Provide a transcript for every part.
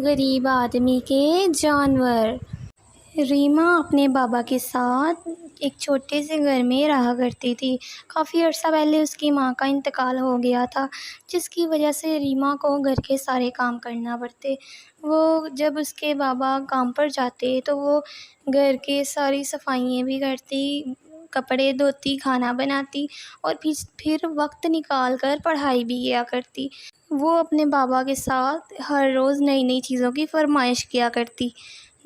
गरीब आदमी के जानवर। रीमा अपने बाबा के साथ एक छोटे से घर में रहा करती थी। काफ़ी अर्सा पहले उसकी माँ का इंतकाल हो गया था, जिसकी वजह से रीमा को घर के सारे काम करना पड़ते। वो जब उसके बाबा काम पर जाते तो वो घर के सारी सफाइयाँ भी करती, कपड़े धोती, खाना बनाती और फिर वक्त निकाल कर पढ़ाई भी किया करती। वो अपने बाबा के साथ हर रोज़ नई नई चीज़ों की फरमाइश किया करती।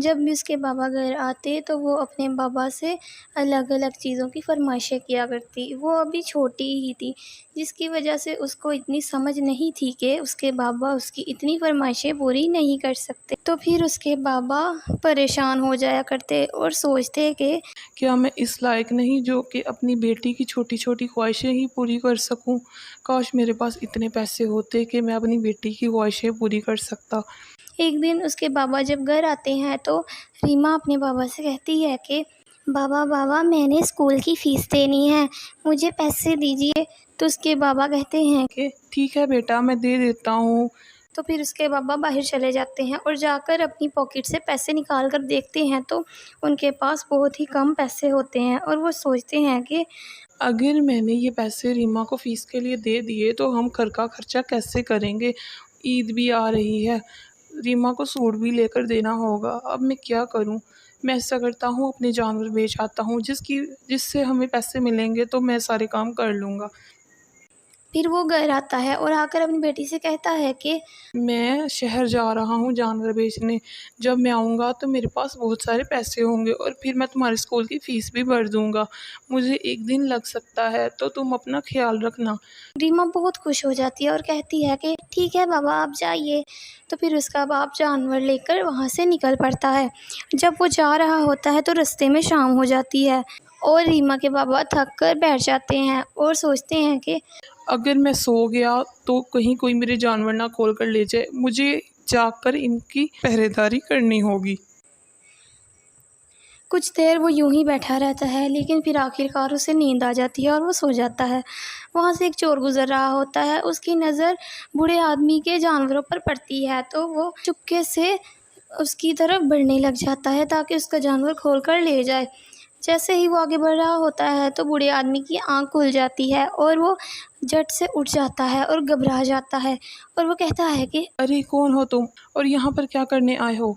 जब भी उसके बाबा घर आते तो वो अपने बाबा से अलग अलग चीज़ों की फरमाइशें किया करती। वो अभी छोटी ही थी, जिसकी वजह से उसको इतनी समझ नहीं थी कि उसके बाबा उसकी इतनी फरमाइशें पूरी नहीं कर सकते। तो फिर उसके बाबा परेशान हो जाया करते और सोचते कि क्या मैं इस लायक नहीं जो कि अपनी बेटी की छोटी छोटी ख्वाहिशें ही पूरी कर सकूं? काश मेरे पास इतने पैसे होते कि मैं अपनी बेटी की ख्वाहिशें पूरी कर सकता। एक दिन उसके बाबा जब घर आते हैं तो रीमा अपने बाबा से कहती है कि बाबा बाबा मैंने स्कूल की फ़ीस देनी है, मुझे पैसे दीजिए। तो उसके बाबा कहते हैं कि ठीक है बेटा, मैं दे देता हूँ। तो फिर उसके बाबा बाहर चले जाते हैं और जाकर अपनी पॉकेट से पैसे निकाल कर देखते हैं तो उनके पास बहुत ही कम पैसे होते हैं और वो सोचते हैं कि अगर मैंने ये पैसे रीमा को फ़ीस के लिए दे दिए तो हम घर का खर्चा कैसे करेंगे? ईद भी आ रही है, रीमा को सूट भी लेकर देना होगा। अब मैं क्या करूं? मैं ऐसा करता हूँ, अपने जानवर बेच आता हूँ, जिससे हमें पैसे मिलेंगे तो मैं सारे काम कर लूँगा। फिर वो घर आता है और आकर अपनी बेटी से कहता है कि मैं शहर जा रहा हूँ जानवर बेचने। जब मैं आऊँगा तो मेरे पास बहुत सारे पैसे होंगे और फिर मैं तुम्हारे स्कूल की फ़ीस भी भर दूँगा। मुझे 1 दिन लग सकता है, तो तुम अपना ख़्याल रखना। रीमा बहुत खुश हो जाती है और कहती है कि ठीक है बाबा आप जाइए। तो फिर उसका बाप जानवर लेकर वहाँ से निकल पड़ता है। जब वो जा रहा होता है तो रास्ते में शाम हो जाती है और रीमा के बाबा थक कर बैठ जाते हैं और सोचते हैं कि अगर मैं सो गया तो कहीं कोई मेरे जानवर ना खोल कर ले जाए। मुझे जाकर इनकी पहरेदारी करनी होगी। कुछ देर वो यूं ही बैठा रहता है, लेकिन फिर आखिरकार उसे नींद आ जाती है और वो सो जाता है। वहाँ से एक चोर गुजर रहा होता है, उसकी नज़र बूढ़े आदमी के जानवरों पर पड़ती है तो वो चुपके से उसकी तरफ बढ़ने लग जाता है ताकि उसका जानवर खोल कर ले जाए। जैसे ही वो आगे बढ़ रहा होता है तो बूढ़े आदमी की आंख खुल जाती है और वो झट से उठ जाता है और घबरा जाता है और वो कहता है कि अरे कौन हो तुम और यहाँ पर क्या करने आए हो?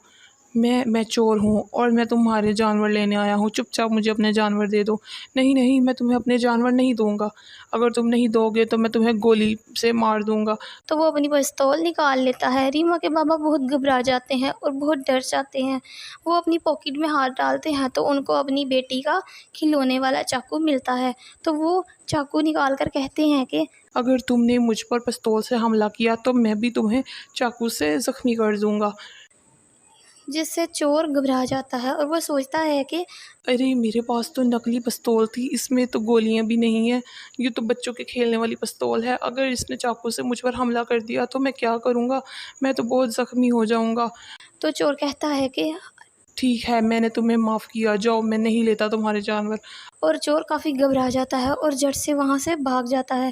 मैं चोर हूँ और मैं तुम्हारे जानवर लेने आया हूँ। चुपचाप मुझे अपने जानवर दे दो। नहीं नहीं, मैं तुम्हें अपने जानवर नहीं दूंगा। अगर तुम नहीं दोगे तो मैं तुम्हें गोली से मार दूंगा। तो वो अपनी पिस्तौल निकाल लेता है। रीमा के बाबा बहुत घबरा जाते हैं और बहुत डर जाते हैं। वो अपनी पॉकेट में हाथ डालते हैं तो उनको अपनी बेटी का खिलौने वाला चाकू मिलता है। तो वो चाकू निकाल कर कहते हैं कि अगर तुमने मुझ पर पिस्तौल से हमला किया तो मैं भी तुम्हें चाकू से ज़ख्मी कर दूंगा। जिससे चोर घबरा जाता है और वो सोचता है कि अरे मेरे पास तो नकली पिस्तौल थी, इसमें तो गोलियां भी नहीं है। ये तो बच्चों के खेलने वाली पिस्तौल है। अगर इसने चाकू से मुझ पर हमला कर दिया तो मैं क्या करूँगा? मैं तो बहुत ज़ख्मी हो जाऊँगा। तो चोर कहता है कि ठीक है, मैंने तुम्हें माफ़ किया, जाओ मैं नहीं लेता तुम्हारे जानवर। और चोर काफ़ी घबरा जाता है और झट से वहाँ से भाग जाता है।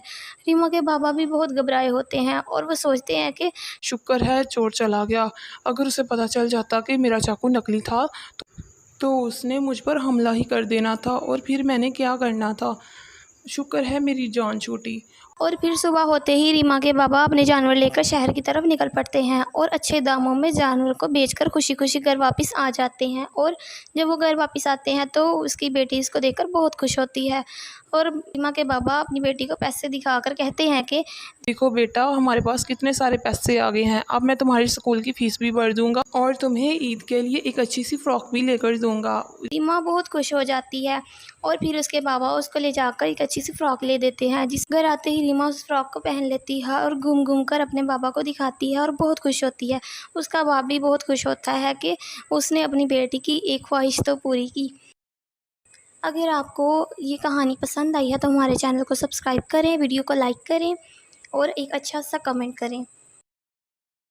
रीमा के बाबा भी बहुत घबराए होते हैं और वो सोचते हैं कि शुक्र है चोर चला गया। अगर उसे पता चल जाता कि मेरा चाकू नकली था तो उसने मुझ पर हमला ही कर देना था और फिर मैंने क्या करना था। शुक्र है मेरी जान छूटी। और फिर सुबह होते ही रीमा के बाबा अपने जानवर लेकर शहर की तरफ निकल पड़ते हैं और अच्छे दामों में जानवर को बेचकर खुशी खुशी घर वापस आ जाते हैं। और जब वो घर वापस आते हैं तो उसकी बेटी इसको देखकर बहुत खुश होती है और रीमा के बाबा अपनी बेटी को पैसे दिखाकर कहते हैं कि देखो बेटा, हमारे पास कितने सारे पैसे आ गए हैं। अब मैं तुम्हारी स्कूल की फ़ीस भी भर दूंगा और तुम्हें ईद के लिए एक अच्छी सी फ्रॉक भी लेकर दूंगा। रीमा बहुत खुश हो जाती है और फिर उसके बाबा उसको ले जाकर एक अच्छी सी फ्रॉक ले देते हैं। जिस घर आते ही रीमा उस फ्रॉक को पहन लेती है और घूम घूम कर अपने बाबा को दिखाती है और बहुत खुश होती है। उसका बाप भी बहुत खुश होता है कि उसने अपनी बेटी की एक ख्वाहिश तो पूरी की। अगर आपको ये कहानी पसंद आई है तो हमारे चैनल को सब्सक्राइब करें, वीडियो को लाइक करें और एक अच्छा सा कमेंट करें।